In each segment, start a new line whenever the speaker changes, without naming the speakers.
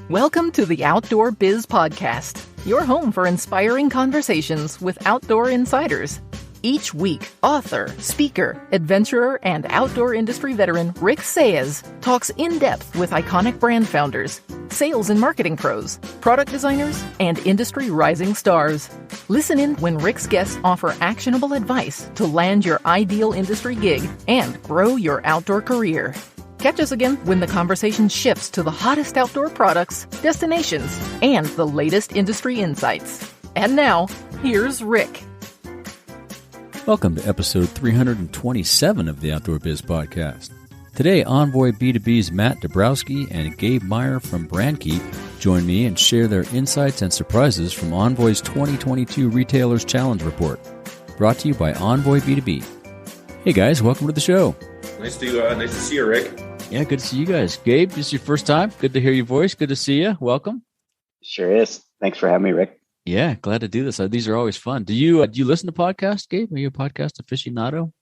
Welcome to the Outdoor Biz Podcast, your home for inspiring conversations with outdoor insiders. Each week, author, speaker, adventurer, and outdoor industry veteran Rick Saez talks in depth with iconic brand founders, sales and marketing pros, product designers, and industry rising stars. Listen in when Rick's guests offer actionable advice to land your ideal industry gig and grow your outdoor career. Catch us again when the conversation shifts to the hottest outdoor products, destinations, and the latest industry insights. And now, here's Rick.
Welcome to episode 327 of the Outdoor Biz Podcast. Today, Envoy B2B's Matt Dobrowolski and Gabe Maier from BrandKeep join me and share their insights and surprises from Envoy's 2022 Retailers Challenge Report, brought to you by Envoy B2B. Hey guys, welcome to the show.
Nice to see you, Rick.
Yeah, good to see you guys. Gabe, this is your first time. Good to hear your voice. Good to see you. Welcome.
Sure is. Thanks for having me, Rick.
Yeah, glad to do this. These are always fun. Do you listen to podcasts, Gabe? Are you a podcast aficionado?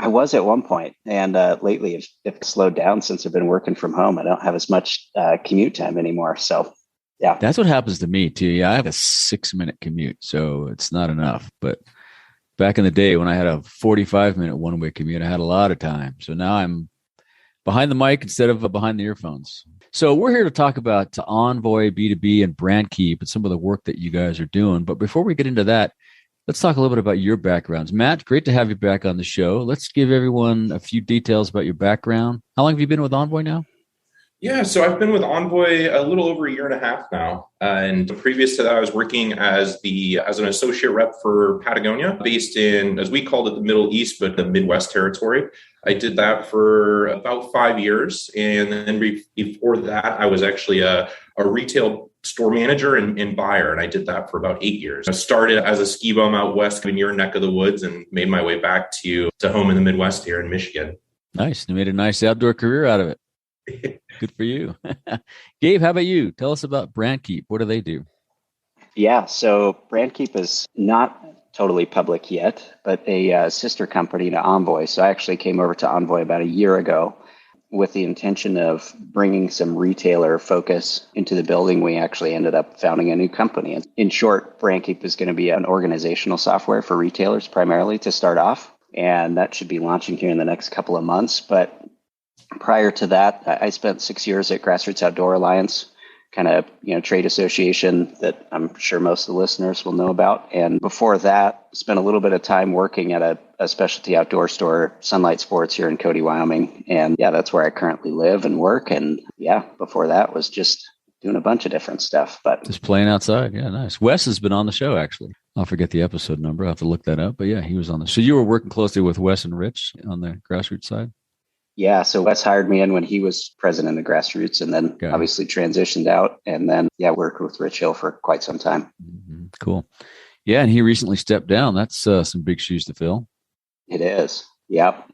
I was at one point, and lately it's slowed down since I've been working from home. I don't have as much commute time anymore. So, yeah.
That's what happens to me, too. Yeah, I have a 6-minute commute, so it's not enough. But back in the day when I had a 45-minute one-way commute, I had a lot of time. So now I'm behind the mic instead of behind the earphones. So we're here to talk about Envoy B2B and BrandKeep and some of the work that you guys are doing. But before we get into that, let's talk a little bit about your backgrounds. Matt, great to have you back on the show. Let's give everyone a few details about your background. How long have you been with Envoy now?
Yeah, so I've been with Envoy a little over a year and a half now. And previous to that, I was working as an associate rep for Patagonia, based in, as we called it, the Middle East, but the Midwest territory. I did that for about 5 years. And then before that, I was actually a retail store manager and buyer. And I did that for about 8 years. I started as a ski bum out west in your neck of the woods and made my way back to home in the Midwest here in Michigan.
Nice. You made a nice outdoor career out of it. Good for you. Gabe, how about you? Tell us about BrandKeep. What do they do?
Yeah, so BrandKeep is not totally public yet, but a sister company to Envoy. So I actually came over to Envoy about a year ago with the intention of bringing some retailer focus into the building. We actually ended up founding a new company. In short, BrandKeep is going to be an organizational software for retailers primarily to start off, and that should be launching here in the next couple of months. But prior to that, I spent 6 years at Grassroots Outdoor Alliance, kind of, trade association that I'm sure most of the listeners will know about. And before that, spent a little bit of time working at a specialty outdoor store, Sunlight Sports, here in Cody, Wyoming. And yeah, that's where I currently live and work. And yeah, before that was just doing a bunch of different stuff. But
just playing outside. Yeah, nice. Wes has been on the show, actually. I'll forget the episode number. I'll have to look that up. But yeah, he was on the show. So you were working closely with Wes and Rich on the Grassroots side?
Yeah, so Wes hired me in when he was president of Grassroots, and then obviously transitioned out, and then worked with Rich Hill for quite some time.
Mm-hmm. Cool. Yeah, and he recently stepped down. That's some big shoes to fill.
It is. Yep.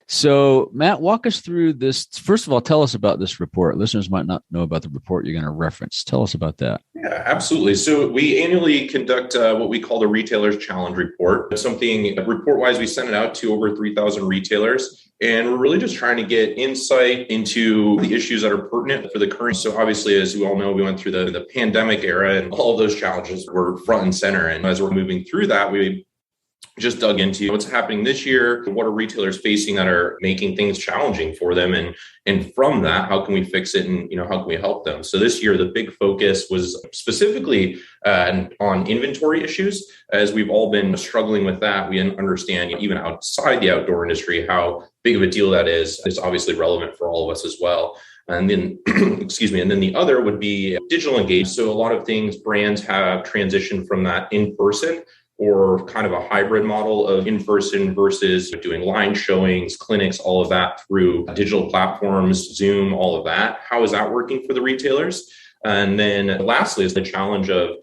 So, Matt, walk us through this. First of all, tell us about this report. Listeners might not know about the report you're going to reference. Tell us about that.
Yeah, absolutely. So we annually conduct what we call the Retailers Challenge Report. It's something report-wise, we send it out to over 3,000 retailers. And we're really just trying to get insight into the issues that are pertinent for the current. So obviously, as you all know, we went through the pandemic era, and all of those challenges were front and center. And as we're moving through that, we just dug into what's happening this year, what are retailers facing that are making things challenging for them, and from that, how can we fix it, and how can we help them? So this year, the big focus was specifically on inventory issues. As we've all been struggling with that, we understand even outside the outdoor industry how big of a deal that is. It's obviously relevant for all of us as well. And then, and then the other would be digital engagement. So a lot of things brands have transitioned from that in-person or kind of a hybrid model of in-person versus doing line showings, clinics, all of that through digital platforms, Zoom, all of that. How is that working for the retailers? And then lastly is the challenge of,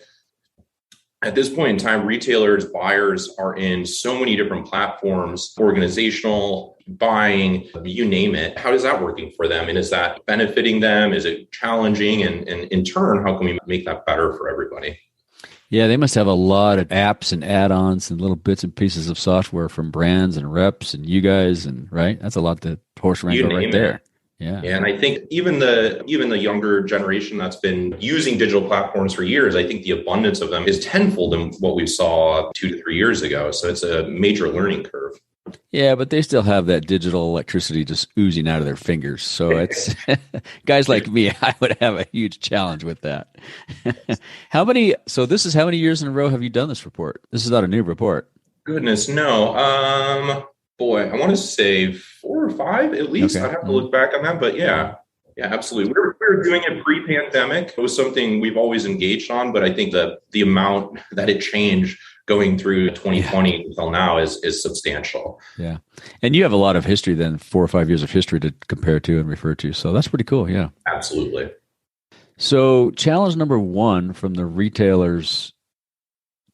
at this point in time, retailers, buyers are in so many different platforms, organizational, buying, you name it. How is that working for them? And is that benefiting them? Is it challenging? And in turn, how can we make that better for everybody?
Yeah, they must have a lot of apps and add-ons and little bits and pieces of software from brands and reps and you guys, and right? That's a lot to horse wrangle right there. Yeah.
And I think even the younger generation that's been using digital platforms for years, I think the abundance of them is tenfold in what we saw 2 to 3 years ago. So it's a major learning curve.
Yeah, but they still have that digital electricity just oozing out of their fingers. So it's guys like me, I would have a huge challenge with that. So this is how many years in a row have you done this report? This is not a new report.
Goodness, no. Boy, I want to say 4 or 5 at least.
Okay.
I'd have to look back on that, but yeah, absolutely. We were doing it pre-pandemic. It was something we've always engaged on, but I think the amount that it changed going through 2020 until now is substantial.
Yeah. And you have a lot of history then, 4 or 5 years of history to compare to and refer to. So that's pretty cool. Yeah.
Absolutely.
So challenge number 1 from the retailer's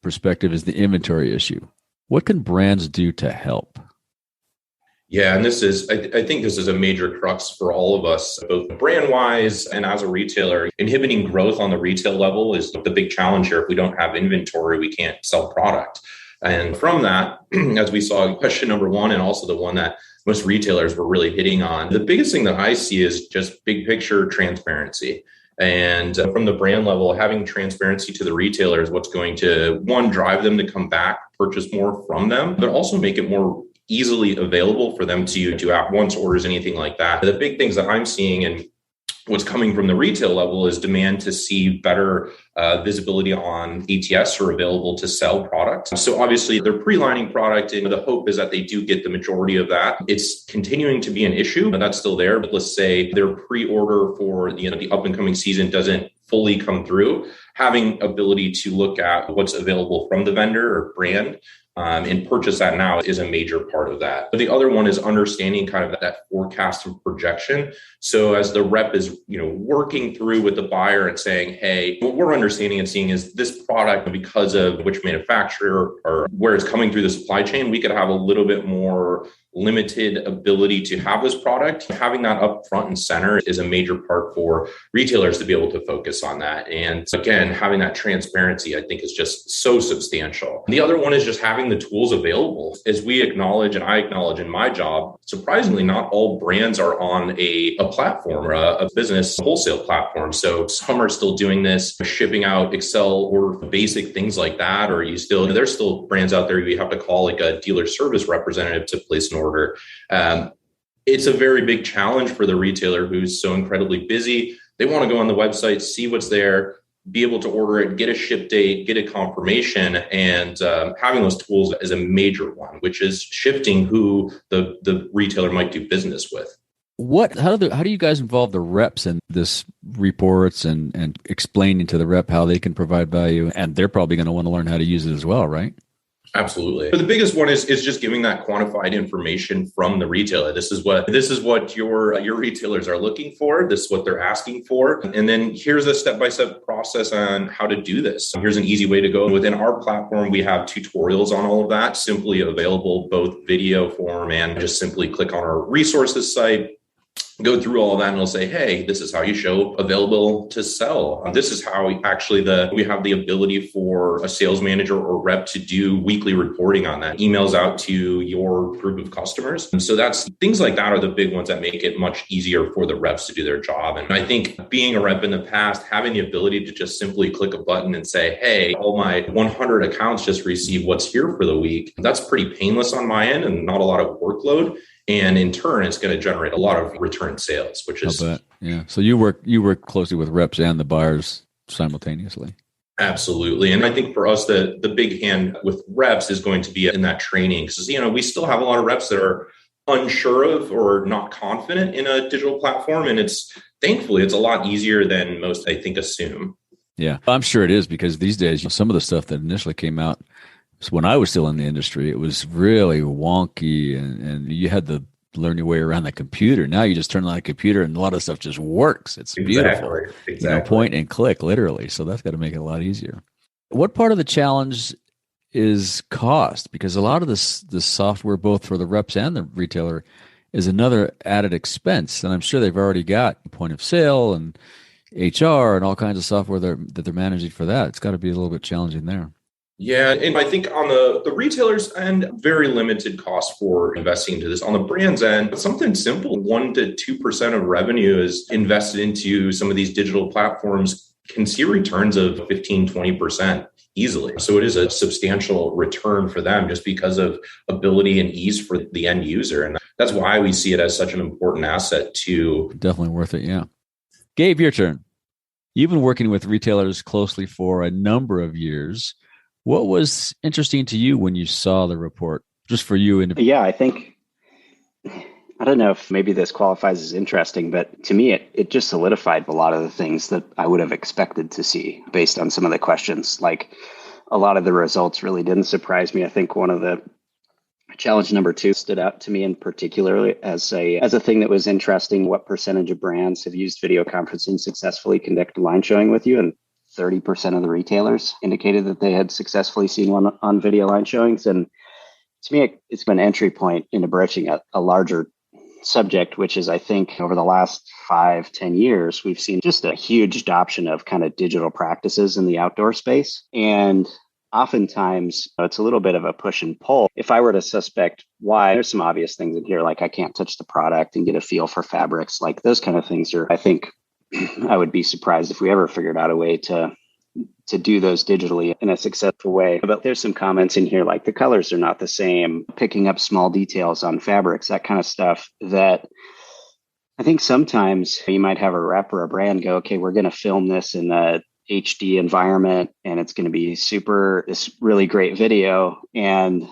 perspective is the inventory issue. What can brands do to help?
Yeah, and this is, I think this is a major crux for all of us, both brand-wise and as a retailer. Inhibiting growth on the retail level is the big challenge here. If we don't have inventory, we can't sell product. And from that, as we saw in question number 1, and also the one that most retailers were really hitting on, the biggest thing that I see is just big picture transparency. And from the brand level, having transparency to the retailer is what's going to, one, drive them to come back, purchase more from them, but also make it more easily available for them to at once orders, anything like that. The big things that I'm seeing and what's coming from the retail level is demand to see better visibility on ATS or available to sell products. So obviously they're pre-lining product, and the hope is that they do get the majority of that. It's continuing to be an issue, but that's still there. But let's say their pre-order for the up and coming season doesn't fully come through. Having ability to look at what's available from the vendor or brand and purchase that now is a major part of that. But the other one is understanding kind of that forecast and projection. So as the rep is, working through with the buyer and saying, hey, what we're understanding and seeing is this product, because of which manufacturer or where it's coming through the supply chain, we could have a little bit more limited ability to have this product. Having that up front and center is a major part for retailers to be able to focus on that. And again, having that transparency, I think, is just so substantial. The other one is just having the tools available. As we acknowledge, and I acknowledge in my job, surprisingly, not all brands are on a platform or a business wholesale platform. So some are still doing this, shipping out Excel or basic things like that, or there's still brands out there you have to call like a dealer service representative to place an order. It's a very big challenge for the retailer who's so incredibly busy. They want to go on the website, see what's there, be able to order it, get a ship date, get a confirmation, and having those tools is a major one, which is shifting who the retailer might do business with.
How do you guys involve the reps in this reports and explaining to the rep how they can provide value? And they're probably going to want to learn how to use it as well, right?
Absolutely. But the biggest one is just giving that quantified information from the retailer. This is what your retailers are looking for. This is what they're asking for. And then here's a step-by-step process on how to do this. Here's an easy way to go. Within our platform, we have tutorials on all of that, simply available both video form and just simply click on our resources site. Go through all of that and it'll say, hey, this is how you show available to sell. This is how we have the ability for a sales manager or rep to do weekly reporting on that, emails out to your group of customers. And so that's things like that are the big ones that make it much easier for the reps to do their job. And I think being a rep in the past, having the ability to just simply click a button and say, hey, all my 100 accounts just received what's here for the week. That's pretty painless on my end and not a lot of workload. And in turn, it's going to generate a lot of return sales, which is
yeah. So you work closely with reps and the buyers simultaneously.
Absolutely. And I think for us, the big hand with reps is going to be in that training, because we still have a lot of reps that are unsure of or not confident in a digital platform, and thankfully it's a lot easier than most, I think, assume.
Yeah, I'm sure it is, because these days some of the stuff that initially came out, so when I was still in the industry, it was really wonky, and you had to learn your way around the computer. Now you just turn on the computer and a lot of stuff just works. It's beautiful.
Exactly.
Point and click, literally. So that's got to make it a lot easier. What part of the challenge is cost? Because a lot of this software, both for the reps and the retailer, is another added expense. And I'm sure they've already got point of sale and HR and all kinds of software that they're managing for that. It's got to be a little bit challenging there.
Yeah, and I think on the retailers end, very limited cost for investing into this. On the brands end, something simple, 1% to 2% of revenue is invested into some of these digital platforms can see returns of 15, 20% easily. So it is a substantial return for them just because of ability and ease for the end user. And that's why we see it as such an important asset to.
Definitely worth it, yeah. Gabe, your turn. You've been working with retailers closely for a number of years. What was interesting to you when you saw the report, just for you?
Yeah, I think, I don't know if maybe this qualifies as interesting, but to me, it just solidified a lot of the things that I would have expected to see based on some of the questions. Like a lot of the results really didn't surprise me. I think one of the challenge number 2 stood out to me in particular as a thing that was interesting. What percentage of brands have used video conferencing successfully conduct line showing with you? And 30% of the retailers indicated that they had successfully seen one on video line showings. And to me, it's been an entry point into broaching a larger subject, which is, I think, over the last 5-10 years, we've seen just a huge adoption of kind of digital practices in the outdoor space. And oftentimes, it's a little bit of a push and pull. If I were to suspect why, there's some obvious things in here, like I can't touch the product and get a feel for fabrics, like those kind of things are, I think, I would be surprised if we ever figured out a way to do those digitally in a successful way. But there's some comments in here like the colors are not the same, picking up small details on fabrics, that kind of stuff that I think sometimes you might have a rep or a brand go, okay, we're going to film this in a HD environment and it's going to be this really great video. And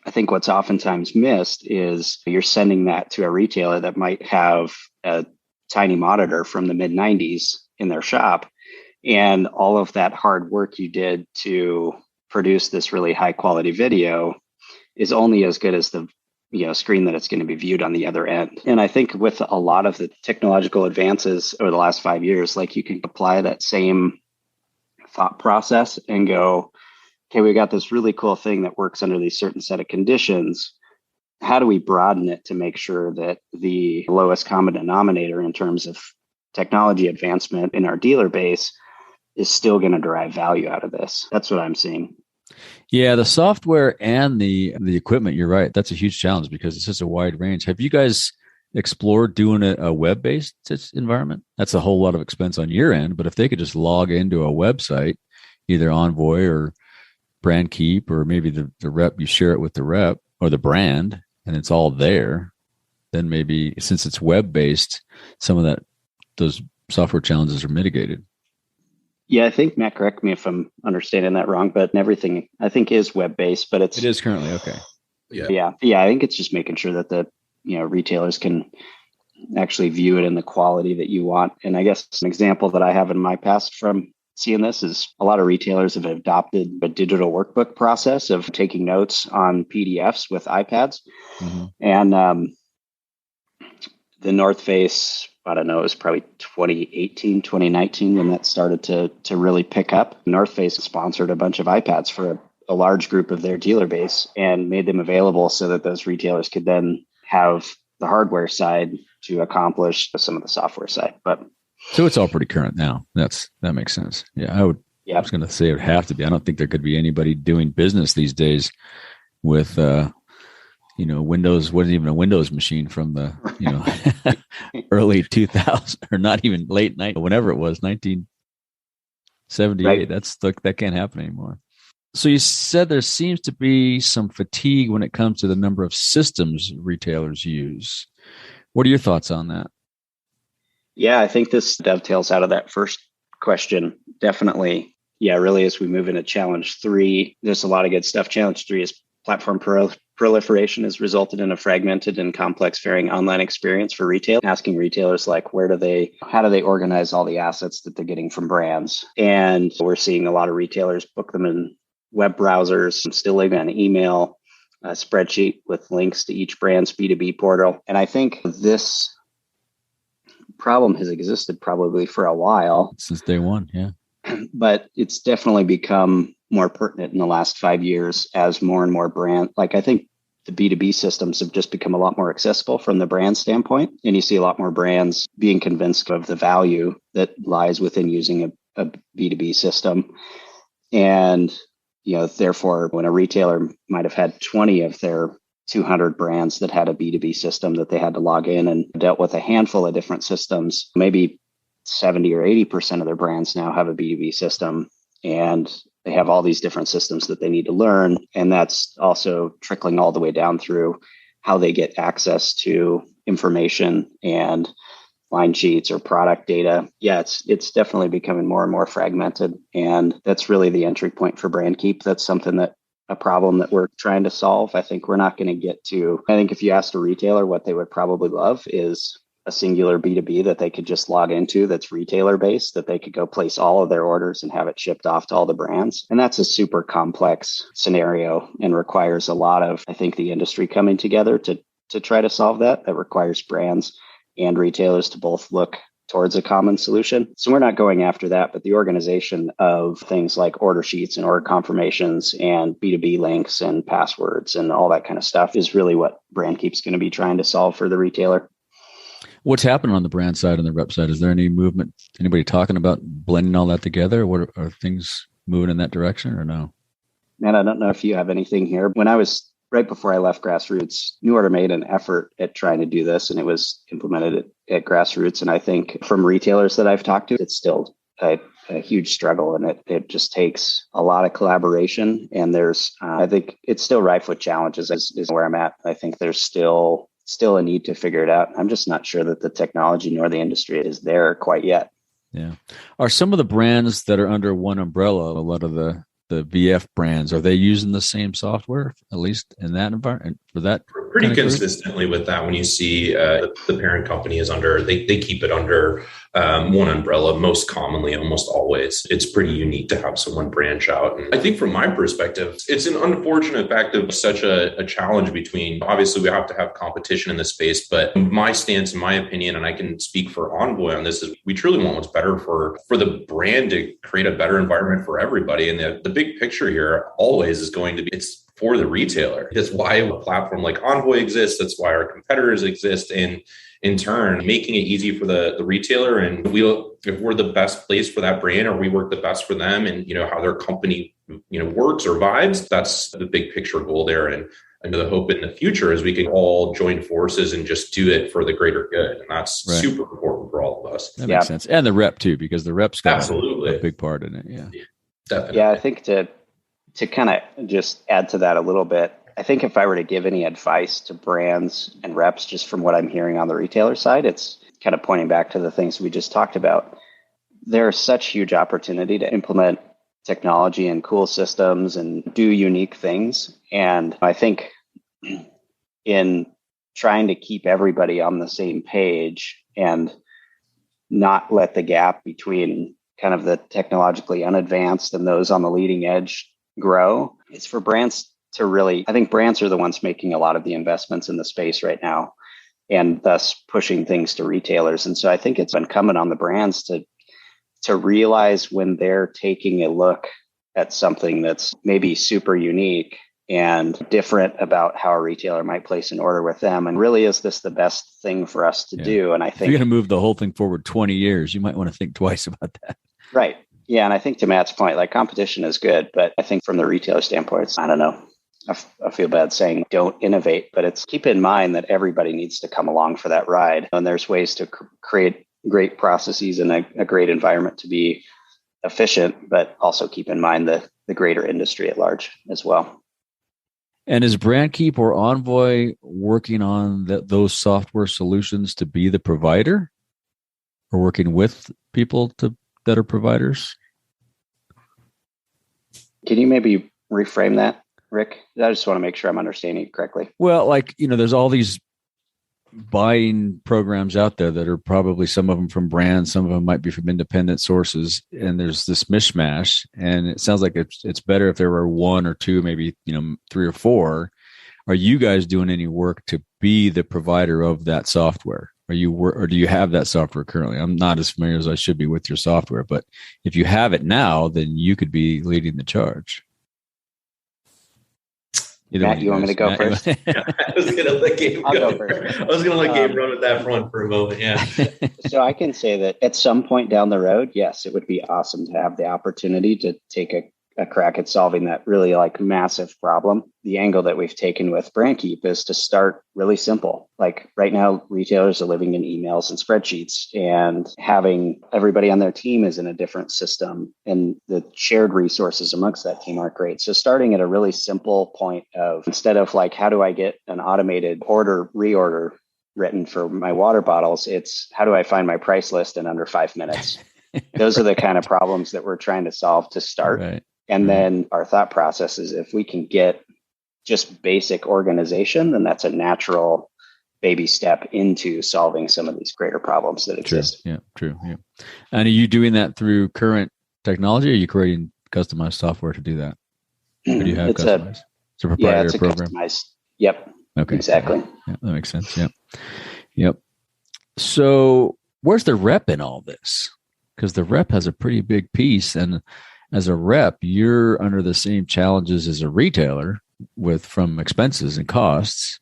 I think what's oftentimes missed is you're sending that to a retailer that might have a tiny monitor from the mid-90s in their shop. And all of that hard work you did to produce this really high quality video is only as good as the screen that it's going to be viewed on the other end. And I think with a lot of the technological advances over the last 5 years, like you can apply that same thought process and go, okay, we got this really cool thing that works under these certain set of conditions. How do we broaden it to make sure that the lowest common denominator in terms of technology advancement in our dealer base is still going to derive value out of this? That's what I'm seeing.
Yeah, the software and the equipment, you're right. That's a huge challenge because it's just a wide range. Have you guys explored doing a web-based environment? That's a whole lot of expense on your end, but if they could just log into a website, either Envoy or BrandKeep, or maybe the rep, you share it with the rep or the brand, and it's all there, then maybe since it's web-based, some of those software challenges are mitigated.
Yeah, I think, Matt, correct me if I'm understanding that wrong, but everything I think is web-based, but it
is currently, okay.
Yeah. I think it's just making sure that the retailers can actually view it in the quality that you want. And I guess an example that I have in my past from seeing this is a lot of retailers have adopted a digital workbook process of taking notes on PDFs with iPads. Mm-hmm. And the North Face, I don't know, it was probably 2018, 2019 when that started to really pick up. North Face sponsored a bunch of iPads for a large group of their dealer base and made them available so that those retailers could then have the hardware side to accomplish some of the software side.
So it's all pretty current now. That makes sense. Yeah, I was going to say it would have to be. I don't think there could be anybody doing business these days with Windows wasn't even a Windows machine from the early 2000s, or not even late night, whenever it was, 1978. Right. That can't happen anymore. So you said there seems to be some fatigue when it comes to the number of systems retailers use. What are your thoughts on that?
Yeah, I think this dovetails out of that first question. Definitely. Yeah, really, as we move into challenge 3, there's a lot of good stuff. Challenge 3 is platform proliferation has resulted in a fragmented and complex varying online experience for retail, asking retailers like how do they organize all the assets that they're getting from brands? And we're seeing a lot of retailers book them in web browsers, still living on email, a spreadsheet with links to each brand's B2B portal. And I think this problem has existed probably for a while.
Since day one, yeah.
But it's definitely become more pertinent in the last 5 years as more and more I think the B2B systems have just become a lot more accessible from the brand standpoint. And you see a lot more brands being convinced of the value that lies within using a B2B system. And therefore, when a retailer might have had 20 of their 200 brands that had a B2B system that they had to log in and dealt with a handful of different systems, maybe 70 or 80% of their brands now have a B2B system, and they have all these different systems that they need to learn. And that's also trickling all the way down through how they get access to information and line sheets or product data. Yeah, it's definitely becoming more and more fragmented. And that's really the entry point for BrandKeep. That's something a problem that we're trying to solve. I think we're not going to get to, I think if you asked a retailer what they would probably love is a singular B2B that they could just log into that's retailer based, that they could go place all of their orders and have it shipped off to all the brands. And that's a super complex scenario and requires a lot of, I think, the industry coming together to try to solve that. That requires brands and retailers to both look towards a common solution. So we're not going after that, but the organization of things like order sheets and order confirmations and B2B links and passwords and all that kind of stuff is really what BrandKeep's going to be trying to solve for the retailer.
What's happening on the brand side and the rep side? Is there any movement? Anybody talking about blending all that together? What are things moving in that direction or no?
Man, I don't know if you have anything here. When I was right before I left Grassroots, New Order made an effort at trying to do this, and it was implemented at Grassroots. And I think from retailers that I've talked to, it's still a huge struggle, and it just takes a lot of collaboration. And I think it's still rife with challenges is where I'm at. I think there's still a need to figure it out. I'm just not sure that the technology nor the industry is there quite yet.
Yeah. Are some of the brands that are under one umbrella, a lot of the VF brands, are they using the same software, at least in that environment for that?
Pretty consistently with that, when you see the parent company is under, they keep it under one umbrella, most commonly, almost always. It's pretty unique to have someone branch out. And I think from my perspective, it's an unfortunate fact of such a challenge between, obviously we have to have competition in this space, but my stance, in my opinion, and I can speak for Envoy on this, is we truly want what's better for the brand to create a better environment for everybody. And the big picture here always is going to be, it's for the retailer. That's why a platform like Envoy exists. That's why our competitors exist. And in turn, making it easy for the retailer. And if we're the best place for that brand, or we work the best for them and, how their company, works or vibes, that's the big picture goal there. And the hope in the future is we can all join forces and just do it for the greater good. And that's right. Super important for all of us.
That makes sense. And the rep too, because the rep's got
absolutely
a big part in it. Yeah.
Definitely.
Yeah, I think to kind of just add to that a little bit, I think if I were to give any advice to brands and reps, just from what I'm hearing on the retailer side, it's kind of pointing back to the things we just talked about. There's such huge opportunity to implement technology and cool systems and do unique things. And I think in trying to keep everybody on the same page and not let the gap between kind of the technologically unadvanced and those on the leading edge grow, it's for brands to really, I think brands are the ones making a lot of the investments in the space right now, and thus pushing things to retailers. And so I think it's incumbent on the brands to realize when they're taking a look at something that's maybe super unique and different about how a retailer might place an order with them. And really, is this the best thing for us to do? And I think
if you're going to move the whole thing forward 20 years, you might want to think twice about that.
Right. Yeah. And I think to Matt's point, like, competition is good, but I think from the retailer standpoint, I don't know. I feel bad saying don't innovate, but it's keep in mind that everybody needs to come along for that ride. And there's ways to create great processes and a great environment to be efficient, but also keep in mind the greater industry at large as well.
And is BrandKeep or Envoy working on those software solutions to be the provider, or working with people that are providers? Can
you maybe reframe that, Rick? I just want to make sure I'm understanding it correctly.
Well, there's all these buying programs out there that are probably, some of them from brands, some of them might be from independent sources, and there's this mishmash. And it sounds like it's better if there were one or two, maybe 3 or 4. Are you guys doing any work to be the provider of that software? Or do you have that software currently? I'm not as familiar as I should be with your software, but if you have it now, then you could be leading the charge.
Matt, you want me to go first?
I was going to let Gabe go first. I was going to let Gabe run with that front for a moment. Yeah.
So I can say that at some point down the road, yes, it would be awesome to have the opportunity to take a crack at solving that really like massive problem. The angle that we've taken with BrandKeep is to start really simple. Like right now, retailers are living in emails and spreadsheets, and having everybody on their team is in a different system, and the shared resources amongst that team aren't great. So starting at a really simple point of, instead of like, how do I get an automated reorder written for my water bottles, it's how do I find my price list in under 5 minutes? Those are the kind of problems that we're trying to solve to start.
Right.
And then our thought process is, if we can get just basic organization, then that's a natural baby step into solving some of these greater problems that exist.
True. Yeah, true. Yeah. And are you doing that through current technology, or are you creating customized software to do that? Or do you have customized? It's a proprietary program.
Yep.
Okay.
Exactly.
Yeah, that makes sense. Yep. Yep. So where's the rep in all this? Because the rep has a pretty big piece, and as a rep, you're under the same challenges as a retailer from expenses and costs,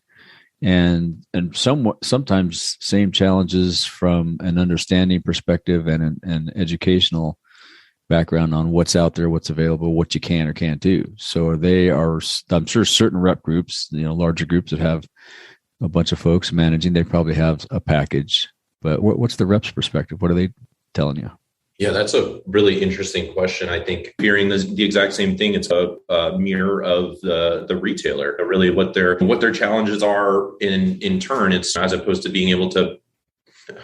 and sometimes same challenges from an understanding perspective and an educational background on what's out there, what's available, what you can or can't do. So I'm sure certain rep groups, larger groups that have a bunch of folks managing, they probably have a package. But what's the rep's perspective? What are they telling you?
Yeah, that's a really interesting question. I think hearing the exact same thing, it's a mirror of the retailer. Really, what their challenges are in turn. It's, as opposed to being able to,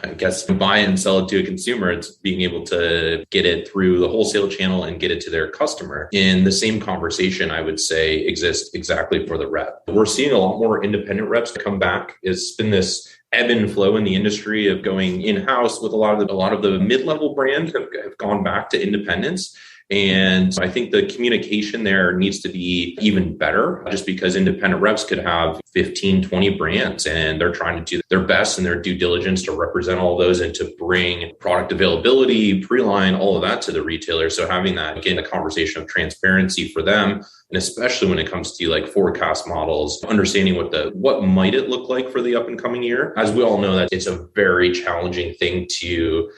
I guess, buy it and sell it to a consumer, it's being able to get it through the wholesale channel and get it to their customer. In the same conversation, I would say, exists exactly for the rep. We're seeing a lot more independent reps come back. It's been this ebb and flow in the industry of going in-house with a lot of the mid-level brands have gone back to independence. And I think the communication there needs to be even better, just because independent reps could have 15, 20 brands, and they're trying to do their best and their due diligence to represent all those and to bring product availability, pre-line, all of that to the retailer. So having that, again, a conversation of transparency for them, and especially when it comes to like forecast models, understanding what might it look like for the up and coming year. As we all know, that it's a very challenging thing to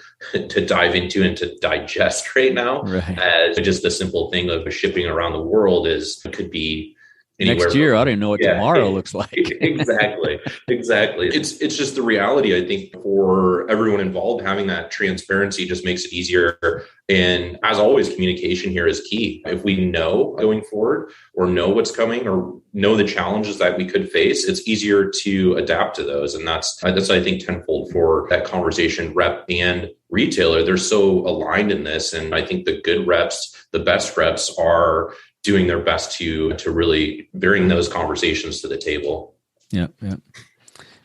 dive into and to digest right now.
Right.
As just the simple thing of shipping around the world could be anywhere.
Next year, I don't even know what tomorrow looks like.
Exactly. It's just the reality. I think for everyone involved, having that transparency just makes it easier. And as always, communication here is key. If we know going forward, or know what's coming, or know the challenges that we could face, it's easier to adapt to those. And that's I think tenfold for that conversation, rep and retailer. They're so aligned in this. And I think the good reps, the best reps, are doing their best to really bring those conversations to the table.
Yeah.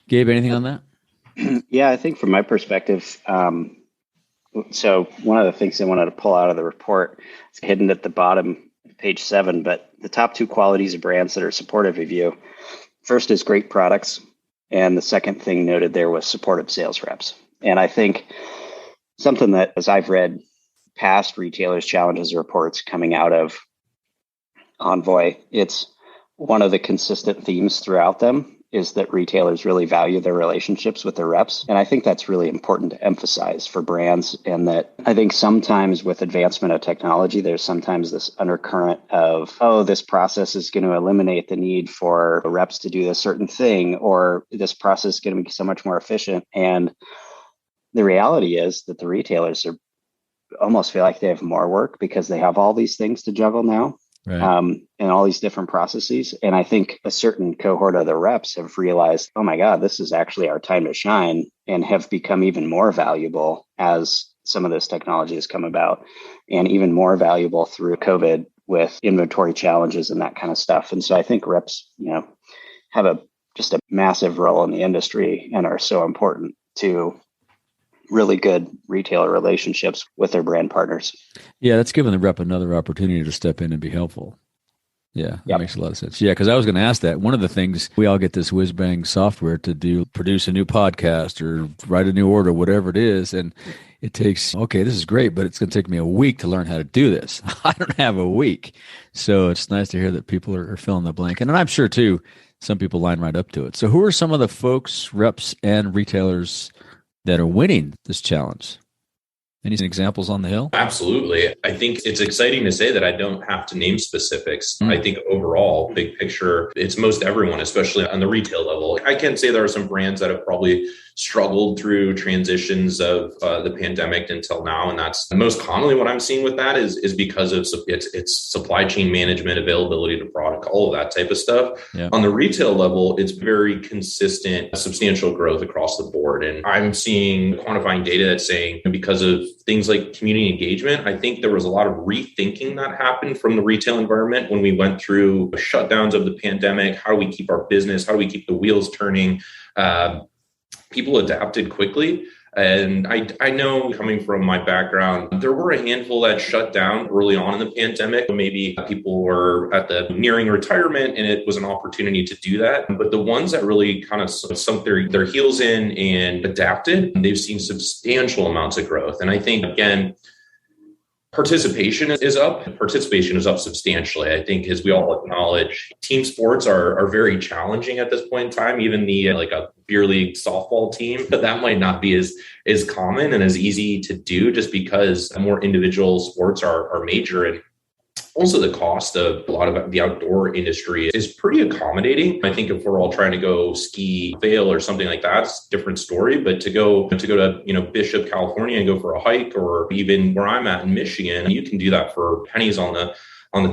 Gabe, anything on that?
Yeah, I think from my perspective, so one of the things I wanted to pull out of the report, it's hidden at the bottom, page 7, but the top 2 qualities of brands that are supportive of you. First is great products. And the second thing noted there was supportive sales reps. And I think something that, as I've read past retailers' challenges reports coming out of Envoy, it's one of the consistent themes throughout them is that retailers really value their relationships with their reps. And I think that's really important to emphasize for brands. And that I think sometimes with advancement of technology, there's sometimes this undercurrent of, this process is going to eliminate the need for reps to do a certain thing, or this process is going to be so much more efficient. And the reality is that the retailers almost feel like they have more work because they have all these things to juggle now. Right. And all these different processes. And I think a certain cohort of the reps have realized, oh my God, this is actually our time to shine, and have become even more valuable as some of this technology has come about, and even more valuable through COVID with inventory challenges and that kind of stuff. And so I think reps, have just a massive role in the industry and are so important to really good retailer relationships with their brand partners.
Yeah, that's giving the rep another opportunity to step in and be helpful. Yeah, that makes a lot of sense. Yeah, because I was going to ask that. One of the things, we all get this whiz-bang software to produce a new podcast or write a new order, whatever it is, and it takes, this is great, but it's going to take me a week to learn how to do this. I don't have a week. So it's nice to hear that people are filling the blank. And I'm sure, too, some people line right up to it. So who are some of the folks, reps, and retailers that are winning this challenge? Any examples on the hill?
Absolutely. I think it's exciting to say that I don't have to name specifics. I think overall, big picture, it's most everyone, especially on the retail level. I can say there are some brands that have probably struggled through transitions of the pandemic until now. And that's most commonly what I'm seeing with that is because of it's supply chain management, availability to product, all of that type of stuff. Yeah. On the retail level, it's very consistent, substantial growth across the board. And I'm seeing quantifying data that's saying because of things like community engagement, I think there was a lot of rethinking that happened from the retail environment when we went through the shutdowns of the pandemic. How do we keep our business? How do we keep the wheels turning? People adapted quickly. And I know coming from my background, there were a handful that shut down early on in the pandemic. Maybe people were at the nearing retirement and it was an opportunity to do that. But the ones that really kind of sunk their heels in and adapted, they've seen substantial amounts of growth. And I think, again, participation is up. Participation is up substantially. I think, as we all acknowledge, team sports are very challenging at this point in time. Even like a beer league softball team, but that might not be as common and as easy to do just because more individual sports are major. And also the cost of a lot of the outdoor industry is pretty accommodating. I think if we're all trying to go ski Vail or something like that, it's a different story. But to go to Bishop, California and go for a hike, or even where I'm at in Michigan, you can do that for pennies on the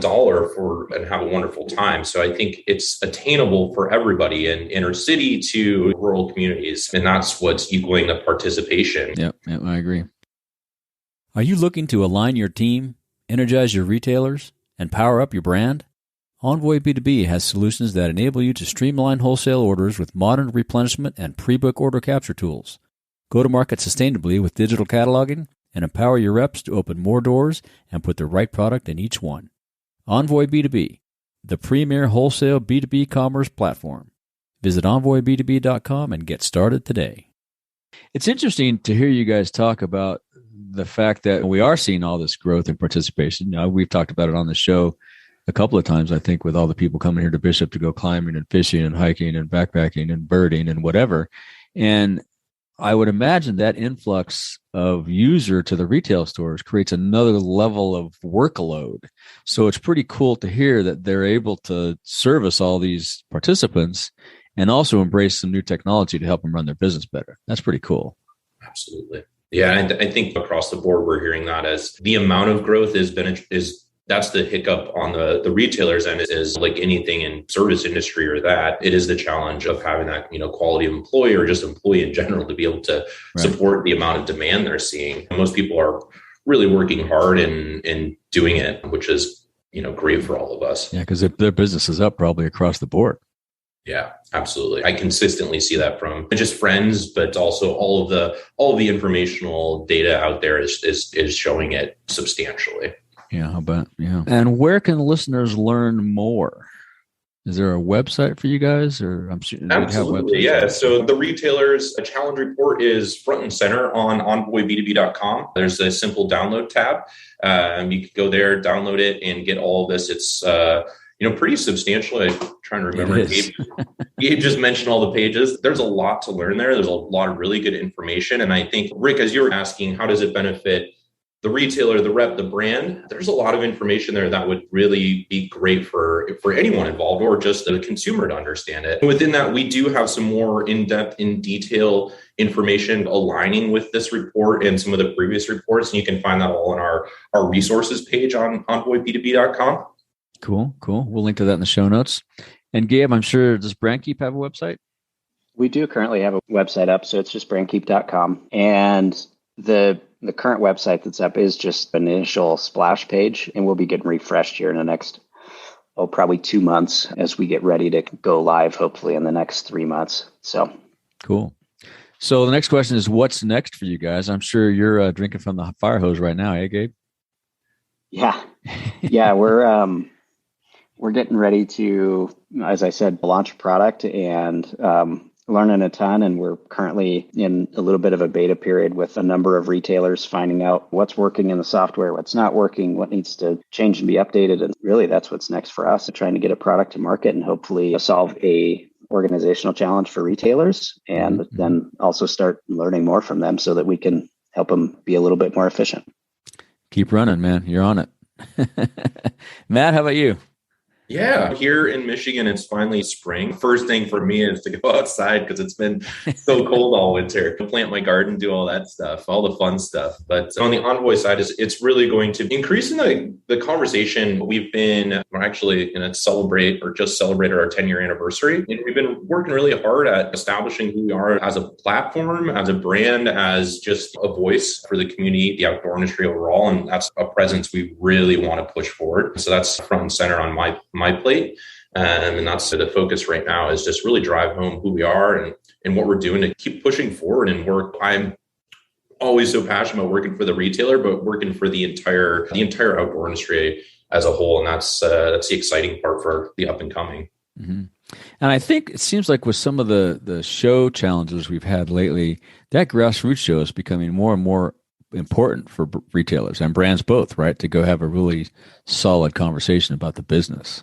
dollar and have a wonderful time. So I think it's attainable for everybody in inner city to rural communities. And that's what's equaling the participation.
Yep, I agree. Are you looking to align your team, energize your retailers, and power up your brand? Envoy B2B has solutions that enable you to streamline wholesale orders with modern replenishment and pre-book order capture tools. Go to market sustainably with digital cataloging and empower your reps to open more doors and put the right product in each one. Envoy B2B, the premier wholesale B2B commerce platform. Visit envoyb2b.com and get started today. It's interesting to hear you guys talk about the fact that we are seeing all this growth and participation. We've talked about it on the show a couple of times, I think, with all the people coming here to Bishop to go climbing and fishing and hiking and backpacking and birding and whatever. And I would imagine that influx of user to the retail stores creates another level of workload. So it's pretty cool to hear that they're able to service all these participants and also embrace some new technology to help them run their business better. That's pretty cool.
Absolutely. Yeah, and I think across the board, we're hearing that as the amount of growth is that's the hiccup on the retailers end is like anything in service industry or that. It is the challenge of having that, quality of employee or just employee in general to be able to support the amount of demand they're seeing. And most people are really working hard and doing it, which is, great for all of us.
Yeah, because their business is up probably across the board.
Yeah, absolutely. I consistently see that from just friends, but also all of the informational data out there is showing it substantially.
Yeah, how about, yeah. And where can listeners learn more? Is there a website for you guys, or I'm sure
absolutely, yeah. So the retailers challenge report is front and center on envoyb2b.com. There's a simple download tab. You can go there, download it, and get all of this. It's pretty substantial. I'm trying to remember. Gabe just mentioned all the pages. There's a lot to learn there. There's a lot of really good information. And I think, Rick, as you were asking, how does it benefit the retailer, the rep, the brand? There's a lot of information there that would really be great for anyone involved or just the consumer to understand it. And within that, we do have some more in-depth, in detail information aligning with this report and some of the previous reports. And you can find that all on our resources page on envoyb2b.com.
Cool. We'll link to that in the show notes. And Gabe, I'm sure, does BrandKeep have a website?
We do currently have a website up, so it's just brandkeep.com. And the current website that's up is just an initial splash page, and we'll be getting refreshed here in the next, probably 2 months as we get ready to go live, hopefully in the next 3 months. So
cool. So the next question is, what's next for you guys? I'm sure you're drinking from the fire hose right now, eh, Gabe?
Yeah, we're getting ready to, as I said, launch a product and learning a ton. And we're currently in a little bit of a beta period with a number of retailers, finding out what's working in the software, what's not working, what needs to change and be updated. And really, that's what's next for us, trying to get a product to market and hopefully solve a organizational challenge for retailers, and then also start learning more from them so that we can help them be a little bit more efficient.
Keep running, man. You're on it. Matt, how about you?
Yeah, here in Michigan, it's finally spring. First thing for me is to go outside because it's been so cold all winter. Plant my garden, do all that stuff, all the fun stuff. But on the Envoy side, it's really going to increase in the conversation. We've been actually going to celebrated our 10-year anniversary. And we've been working really hard at establishing who we are as a platform, as a brand, as just a voice for the community, the outdoor industry overall. And that's a presence we really want to push forward. So that's front and center on my plate. And that's the focus right now, is just really drive home who we are and what we're doing to keep pushing forward and work. I'm always so passionate about working for the retailer, but working for the entire outdoor industry as a whole. And that's the exciting part for the up and coming.
Mm-hmm. And I think it seems like with some of the show challenges we've had lately, that grassroots show is becoming more and more important for retailers and brands both, right? To go have a really solid conversation about the business.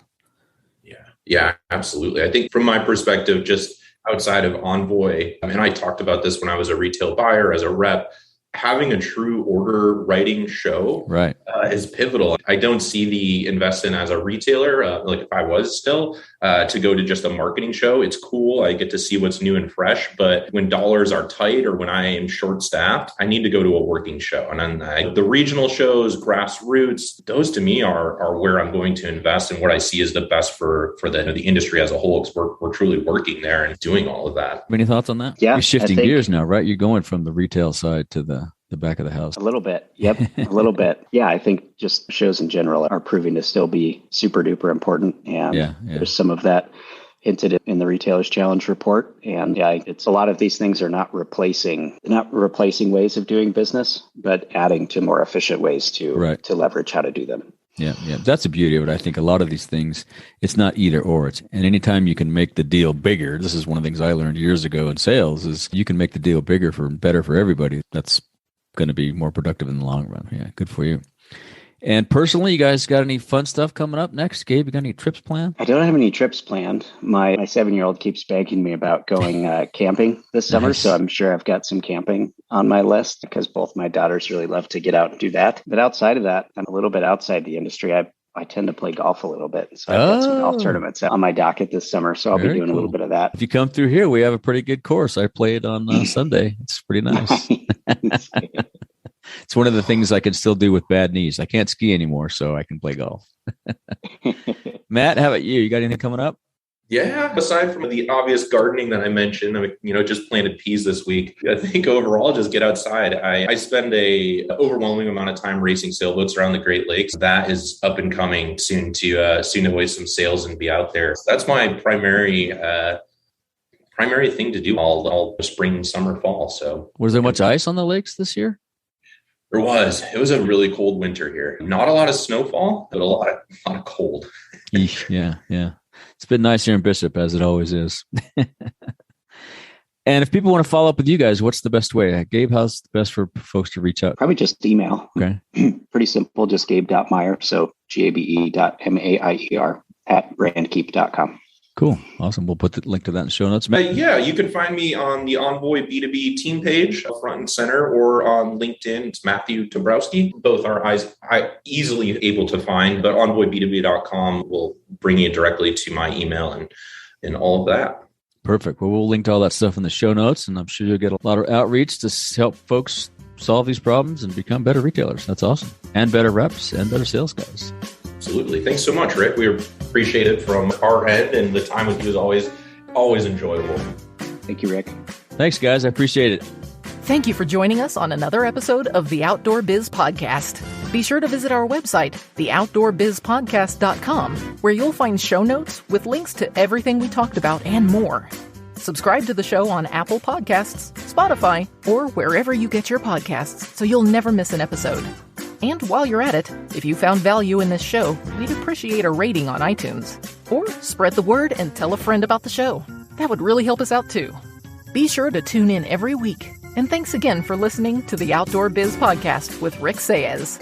Yeah, absolutely. I think from my perspective, just outside of Envoy, I mean, I talked about this when I was a retail buyer, as a rep, having a true order writing show
right.
Is pivotal. I don't see the investment as a retailer, like if I was still, to go to just a marketing show. It's cool. I get to see what's new and fresh. But when dollars are tight or when I am short staffed, I need to go to a working show. And then the regional shows, grassroots, those to me are where I'm going to invest, and what I see is the best for the industry as a whole, because we're truly working there and doing all of that.
Any thoughts on that?
Yeah,
you're shifting gears now, right? You're going from the retail side to the back of the house.
A little bit. Yep. A little bit. Yeah. I think just shows in general are proving to still be super duper important. And there's some of that hinted in the Retailer's Challenge report. And it's a lot of these things are not replacing ways of doing business, but adding to more efficient ways to leverage how to do them.
Yeah. That's the beauty of it. I think a lot of these things, it's not either or. And anytime you can make the deal bigger, this is one of the things I learned years ago in sales, is you can make the deal better for everybody. That's going to be more productive in the long run. Yeah, good for you. And personally, you guys got any fun stuff coming up next? Gabe, you got any trips planned?
I don't have any trips planned. My 7-year-old keeps begging me about going camping this summer. Nice. So I'm sure I've got some camping on my list, because both my daughters really love to get out and do that. But outside of that, I'm a little bit outside the industry. I tend to play golf a little bit. So I've got some golf tournaments on my docket this summer. So I'll be doing a little bit of that.
If you come through here, we have a pretty good course. I played on Sunday. It's pretty nice. It's one of the things I can still do with bad knees. I can't ski anymore, so I can play golf. Matt, how about you? You got anything coming up?
Yeah, aside from the obvious gardening that I mentioned, just planted peas this week. I think overall, just get outside. I spend a overwhelming amount of time racing sailboats around the Great Lakes. That is up and coming soon to hoist some sails and be out there. That's my primary thing to do all spring, summer, fall. So,
was there much ice on the lakes this year?
There was. It was a really cold winter here. Not a lot of snowfall, but a lot of cold.
Yeah. It's been nice here in Bishop, as it always is. And if people want to follow up with you guys, what's the best way? Gabe, how's the best for folks to reach out?
Probably just email.
Okay.
Pretty simple. Just gabe.maier. So gabe.maier @brandkeep.com.
Cool. Awesome. We'll put the link to that in the show notes.
You can find me on the Envoy B2B team page, front and center, or on LinkedIn. It's Matthew Dobrowolski. Both are easily able to find, but envoyb2b.com will bring you directly to my email and all of that.
Perfect. Well, we'll link to all that stuff in the show notes, and I'm sure you'll get a lot of outreach to help folks solve these problems and become better retailers. That's awesome. And better reps and better sales guys.
Absolutely. Thanks so much, Rick. We appreciate it from our end, and the time with you is always enjoyable.
Thank you, Rick.
Thanks, guys. I appreciate it.
Thank you for joining us on another episode of the Outdoor Biz Podcast. Be sure to visit our website, theoutdoorbizpodcast.com, where you'll find show notes with links to everything we talked about and more. Subscribe to the show on Apple Podcasts, Spotify, or wherever you get your podcasts so you'll never miss an episode. And while you're at it, if you found value in this show, we'd appreciate a rating on iTunes. Or spread the word and tell a friend about the show. That would really help us out too. Be sure to tune in every week. And thanks again for listening to the Outdoor Biz Podcast with Rick Saez.